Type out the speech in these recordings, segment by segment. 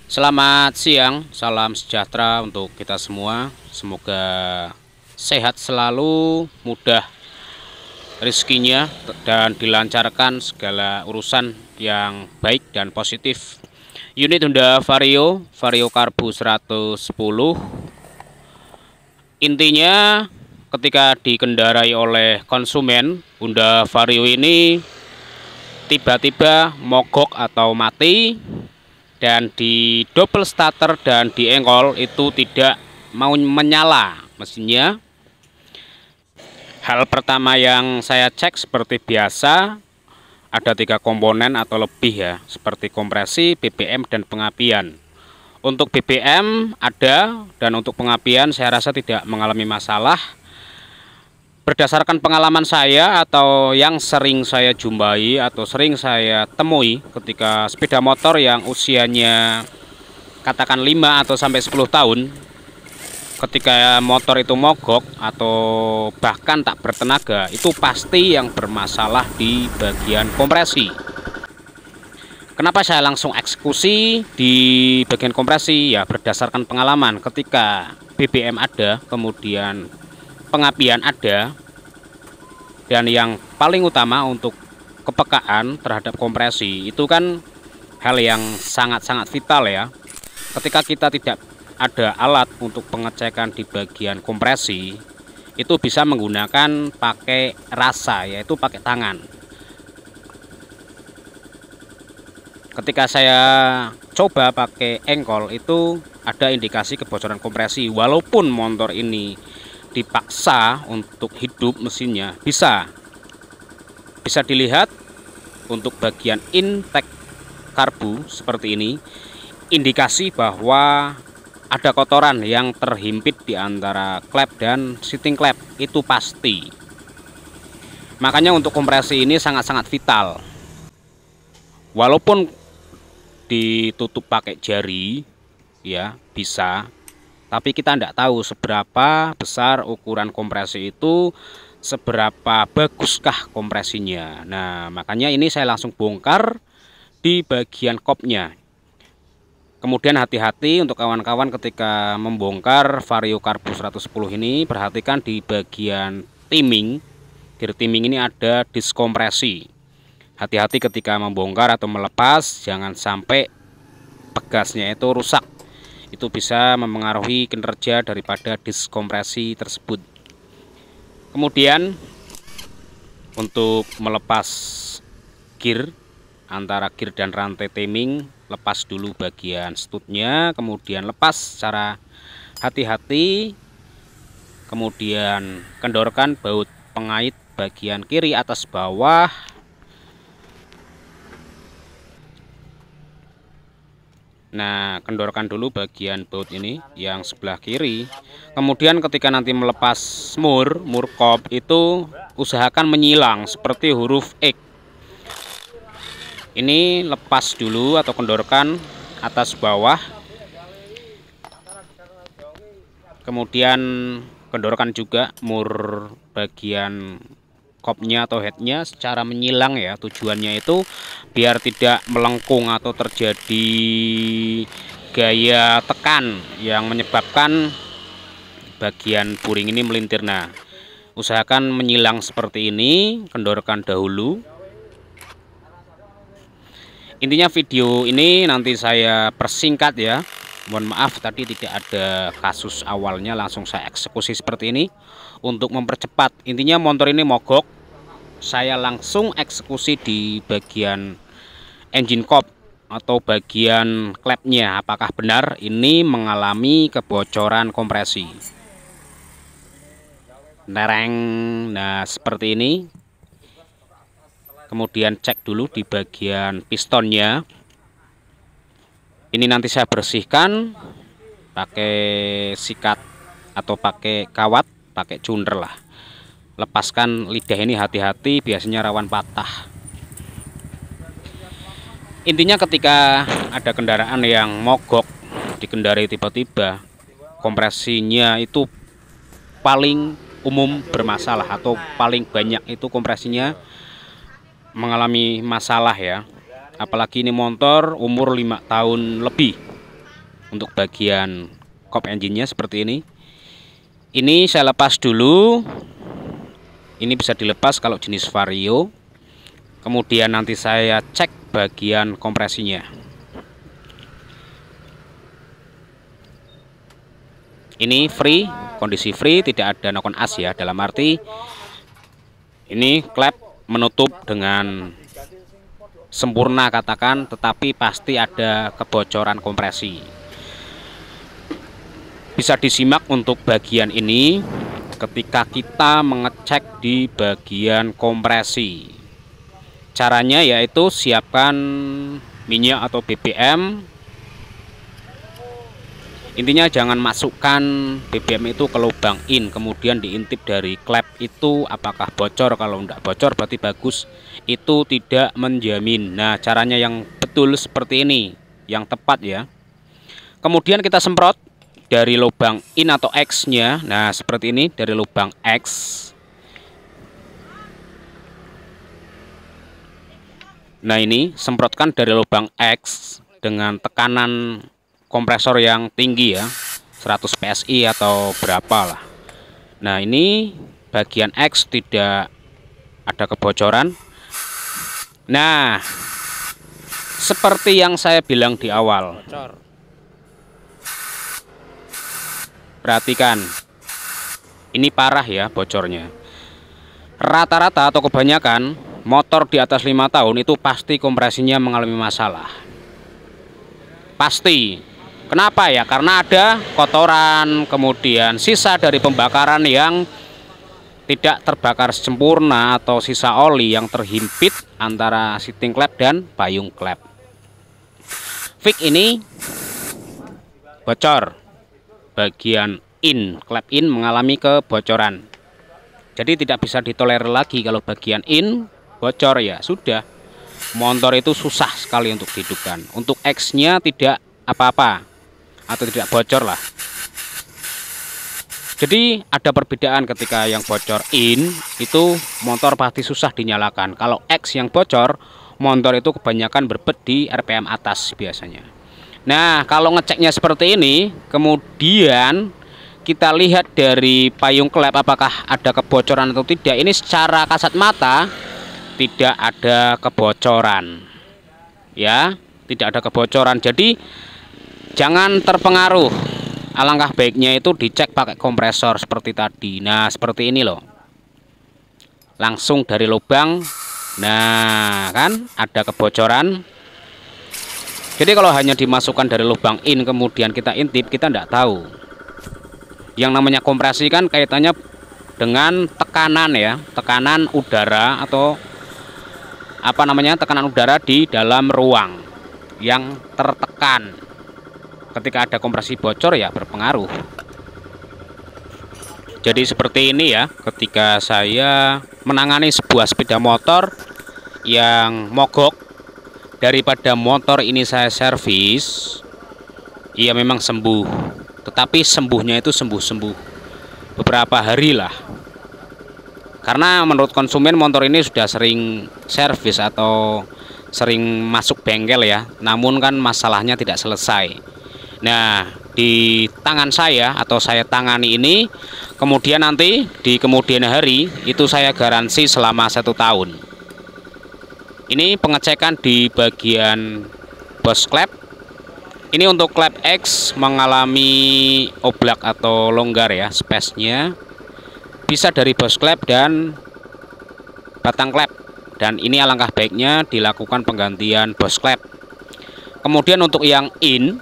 Selamat siang, salam sejahtera untuk kita semua. Semoga sehat selalu, mudah rezekinya, dan dilancarkan segala urusan yang baik dan positif. Unit Honda Vario, Vario Karbu 110. Intinya ketika dikendarai oleh konsumen, Honda Vario ini tiba-tiba mogok atau mati, dan di double starter dan di engkol itu tidak mau menyala mesinnya. Hal pertama yang saya cek seperti biasa, ada 3 komponen atau lebih ya, seperti kompresi, BBM, dan pengapian. Untuk BBM ada, dan untuk pengapian saya rasa tidak mengalami masalah. Berdasarkan pengalaman saya atau yang sering saya jumpai atau sering saya temui ketika sepeda motor yang usianya katakan 5 atau sampai 10 tahun, ketika motor itu mogok atau bahkan tak bertenaga, itu pasti yang bermasalah di bagian kompresi. Kenapa saya langsung eksekusi di bagian kompresi? Ya berdasarkan pengalaman, ketika BBM ada, kemudian pengapian ada, dan yang paling utama untuk kepekaan terhadap kompresi itu kan hal yang sangat-sangat vital ya. Ketika kita tidak ada alat untuk pengecekan di bagian kompresi, itu bisa menggunakan pakai rasa, yaitu pakai tangan. Ketika saya coba pakai engkol, itu ada indikasi kebocoran kompresi. Walaupun motor ini dipaksa untuk hidup mesinnya, bisa dilihat untuk bagian intake karbu seperti ini, indikasi bahwa ada kotoran yang terhimpit di antara klep dan seating klep, itu pasti. Makanya untuk kompresi ini sangat-sangat vital. Walaupun ditutup pakai jari ya bisa, tapi kita tidak tahu seberapa besar ukuran kompresi itu, seberapa baguskah kompresinya. Nah makanya ini saya langsung bongkar di bagian kopnya. Kemudian hati-hati untuk kawan-kawan ketika membongkar Vario Karbu 110 ini, perhatikan di bagian timing, gear timing ini ada diskompresi. Hati-hati ketika membongkar atau melepas, jangan sampai pegasnya itu rusak. Itu bisa mempengaruhi kinerja daripada diskompresi tersebut. Kemudian untuk melepas gear, antara gear dan rantai timing, lepas dulu bagian stutnya, kemudian lepas secara hati-hati, kemudian kendorkan baut pengait bagian kiri atas bawah. Nah, kendorkan dulu bagian baut ini yang sebelah kiri. Kemudian ketika nanti melepas mur kop itu usahakan menyilang seperti huruf X. Ini lepas dulu atau kendorkan atas bawah. Kemudian kendorkan juga mur bagian kopnya atau headnya secara menyilang ya. Tujuannya itu biar tidak melengkung atau terjadi gaya tekan yang menyebabkan bagian puring ini melintir. Nah, usahakan menyilang seperti ini, kendorkan dahulu. Intinya video ini nanti saya persingkat ya. Mohon maaf tadi tidak ada kasus awalnya, langsung saya eksekusi seperti ini untuk mempercepat. Intinya motor ini mogok, saya langsung eksekusi di bagian engine cop atau bagian klepnya, apakah benar ini mengalami kebocoran kompresi. Nereng, nah seperti ini. Kemudian cek dulu di bagian pistonnya. Ini nanti saya bersihkan pakai sikat atau pakai kawat, pakai cunder lah. Lepaskan lidah ini, hati-hati, biasanya rawan patah. Intinya ketika ada kendaraan yang mogok dikendarai tiba-tiba, kompresinya itu paling umum bermasalah atau paling banyak itu kompresinya mengalami masalah ya. Apalagi ini motor umur 5 tahun lebih. untuk bagian kop engine-nya seperti ini. Ini saya lepas dulu. Ini bisa dilepas kalau jenis Vario. Kemudian nanti saya cek bagian kompresinya. Ini free, kondisi free, tidak ada nokon as ya. Dalam arti ini klep menutup dengan sempurna katakan, tetapi pasti ada kebocoran kompresi. Bisa disimak untuk bagian ini ketika kita mengecek di bagian kompresi. Caranya yaitu siapkan minyak atau BBM. Intinya jangan masukkan BBM itu ke lubang in, kemudian diintip dari klep itu apakah bocor. Kalau tidak bocor berarti bagus. Itu tidak menjamin. Nah, caranya yang betul seperti ini, yang tepat ya. Kemudian kita semprot dari lubang in atau X nya. Nah, seperti ini dari lubang X. Nah, ini semprotkan dari lubang X dengan tekanan kompresor yang tinggi ya, 100 PSI atau berapa lah. Nah, ini bagian X tidak ada kebocoran. Nah, seperti yang saya bilang di awal, perhatikan, ini parah ya bocornya. Rata-rata atau kebanyakan motor di atas 5 tahun itu pasti kompresinya mengalami masalah. Pasti. Kenapa ya? Karena ada kotoran, kemudian sisa dari pembakaran yang tidak terbakar sempurna atau sisa oli yang terhimpit antara seating klep dan payung klep. Fix ini bocor. Bagian in, klep in mengalami kebocoran. Jadi tidak bisa ditolerir lagi kalau bagian in bocor ya sudah. Motor itu susah sekali untuk dihidupkan. Untuk X-nya tidak apa-apa atau tidak bocor lah. Jadi ada perbedaan ketika yang bocor in itu motor pasti susah dinyalakan. Kalau X yang bocor, motor itu kebanyakan berbet di RPM atas biasanya. Nah, kalau ngeceknya seperti ini, kemudian kita lihat dari payung klep apakah ada kebocoran atau tidak. Ini secara kasat mata tidak ada kebocoran. Ya, tidak ada kebocoran. Jadi jangan terpengaruh. Alangkah baiknya itu dicek pakai kompresor seperti tadi. Nah, seperti ini loh. Langsung dari lubang. Nah, kan ada kebocoran. Jadi kalau hanya dimasukkan dari lubang in kemudian kita intip, kita tidak tahu. Yang namanya kompresi kan kaitannya dengan tekanan ya, tekanan udara atau apa namanya, tekanan udara di dalam ruang yang tertekan. Ketika ada kompresi bocor ya berpengaruh. Jadi seperti ini ya, ketika saya menangani sebuah sepeda motor yang mogok, daripada motor ini saya servis, ia memang sembuh. Tetapi sembuhnya itu sembuh beberapa hari lah. Karena menurut konsumen motor ini sudah sering servis atau sering masuk bengkel ya, namun kan masalahnya tidak selesai. Nah, di tangan saya atau saya tangani ini, kemudian nanti di kemudian hari itu saya garansi selama 1 tahun. Ini pengecekan di bagian bos klep. Ini untuk klep X mengalami oblak atau longgar ya, space-nya bisa dari bos klep dan batang klep. Dan ini alangkah baiknya dilakukan penggantian bos klep. Kemudian untuk yang in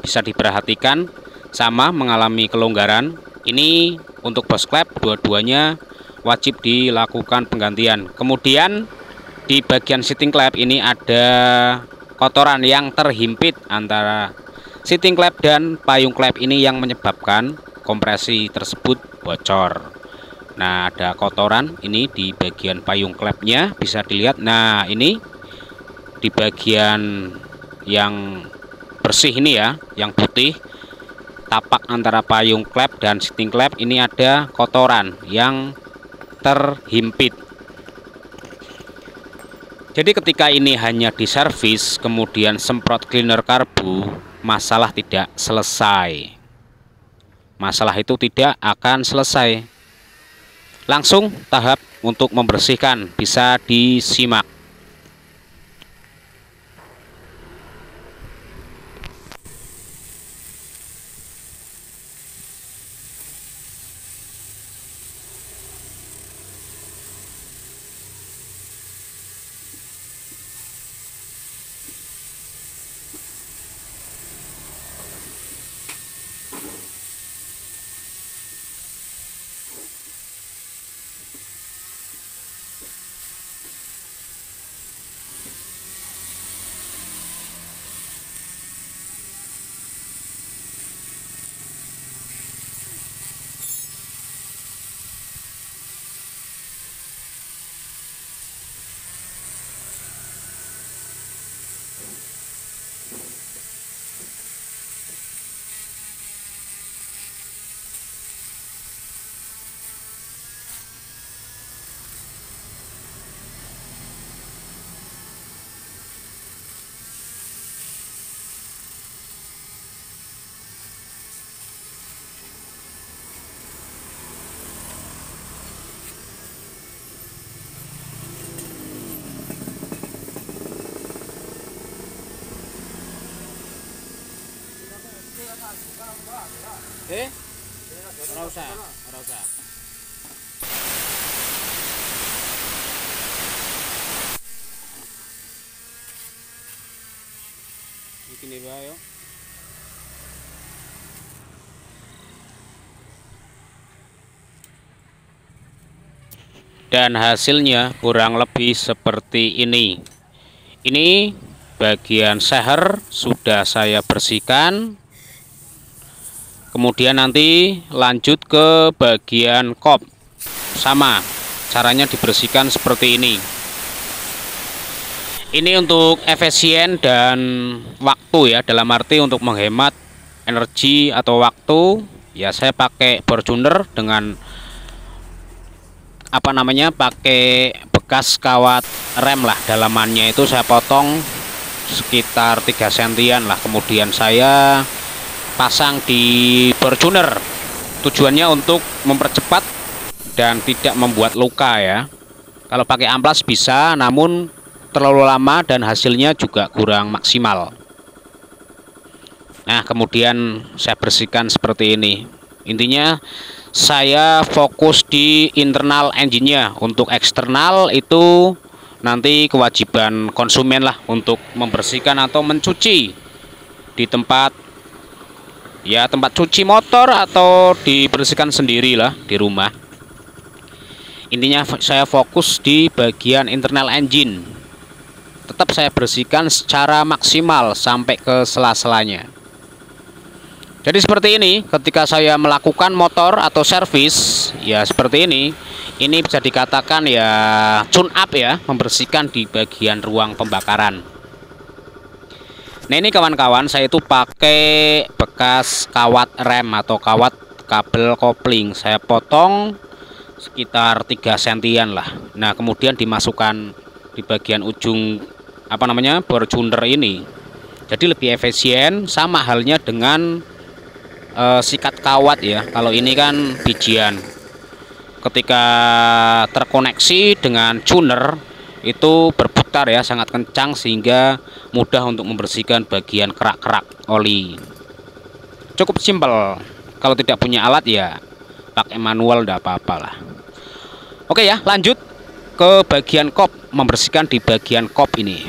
bisa diperhatikan sama mengalami kelonggaran. Ini untuk bos klep dua-duanya wajib dilakukan penggantian. Kemudian di bagian seating klep ini ada kotoran yang terhimpit antara seating klep dan payung klep, ini yang menyebabkan kompresi tersebut bocor. Nah, ada kotoran ini di bagian payung klepnya bisa dilihat. Nah, ini di bagian yang bersih ini ya, yang putih, tapak antara payung klep dan seating klep ini ada kotoran yang terhimpit. Jadi ketika ini hanya diservis kemudian semprot cleaner karbu, masalah tidak selesai. Masalah itu tidak akan selesai. Langsung tahap untuk membersihkan bisa disimak. Ora usah, ora usah. Bikin ini bae yo. Dan hasilnya kurang lebih seperti ini. Ini bagian seher sudah saya bersihkan. Kemudian nanti lanjut ke bagian kop. Sama caranya dibersihkan seperti ini. Ini untuk efisien dan waktu ya, dalam arti untuk menghemat energi atau waktu ya, saya pakai Fortuner dengan pakai bekas kawat rem lah. Dalamannya itu saya potong sekitar 3 sentian lah, kemudian saya pasang di Fortuner. Tujuannya untuk mempercepat dan tidak membuat luka ya. Kalau pakai amplas bisa, namun terlalu lama dan hasilnya juga kurang maksimal. Nah, kemudian saya bersihkan seperti ini. Intinya saya fokus di internal engine-nya. Untuk eksternal itu nanti kewajiban konsumen lah untuk membersihkan atau mencuci di tempat cuci motor atau dibersihkan sendirilah di rumah. Intinya saya fokus di bagian internal engine. Tetap saya bersihkan secara maksimal sampai ke sela-selanya. Jadi seperti ini ketika saya melakukan motor atau servis ya, seperti ini. Ini bisa dikatakan ya tune up ya, membersihkan di bagian ruang pembakaran. Nah, ini kawan-kawan, saya itu pakai bekas kawat rem atau kawat kabel kopling. Saya potong sekitar 3 sentian lah. Nah, kemudian dimasukkan di bagian ujung Fortuner ini. Jadi lebih efisien, sama halnya dengan sikat kawat ya. Kalau ini kan bijian. Ketika terkoneksi dengan tuner itu berputar ya, sangat kencang sehingga mudah untuk membersihkan bagian kerak-kerak oli. Cukup simpel. Kalau tidak punya alat ya pakai manual, tidak apa-apa lah. Oke ya, lanjut ke bagian kop, membersihkan di bagian kop ini.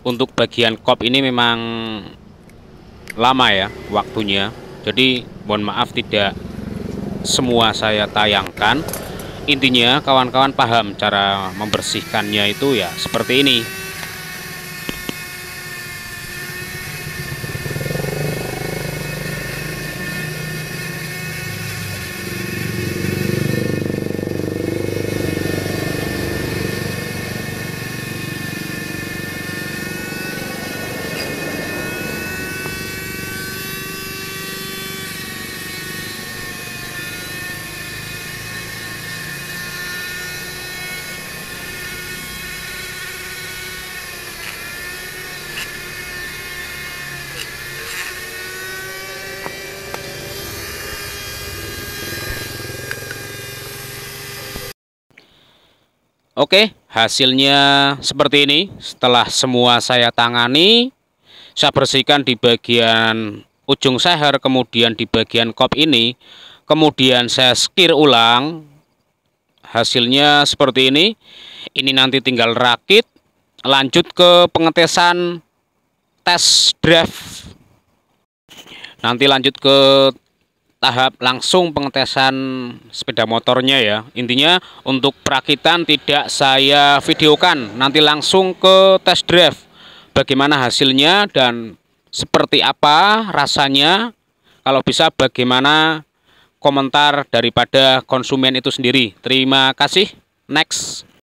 untuk bagian kop ini memang lama ya waktunya, jadi mohon maaf tidak semua saya tayangkan. Intinya kawan-kawan paham cara membersihkannya itu ya seperti ini. Oke, hasilnya seperti ini. Setelah semua saya tangani, saya bersihkan di bagian ujung seher, kemudian di bagian kop ini, kemudian saya skir ulang. Hasilnya seperti ini. Ini nanti tinggal rakit, lanjut ke pengetesan test drive. Nanti lanjut ke tahap langsung pengetesan sepeda motornya ya. Intinya untuk perakitan tidak saya videokan, nanti langsung ke test drive bagaimana hasilnya dan seperti apa rasanya, kalau bisa bagaimana komentar daripada konsumen itu sendiri. Terima kasih. Next.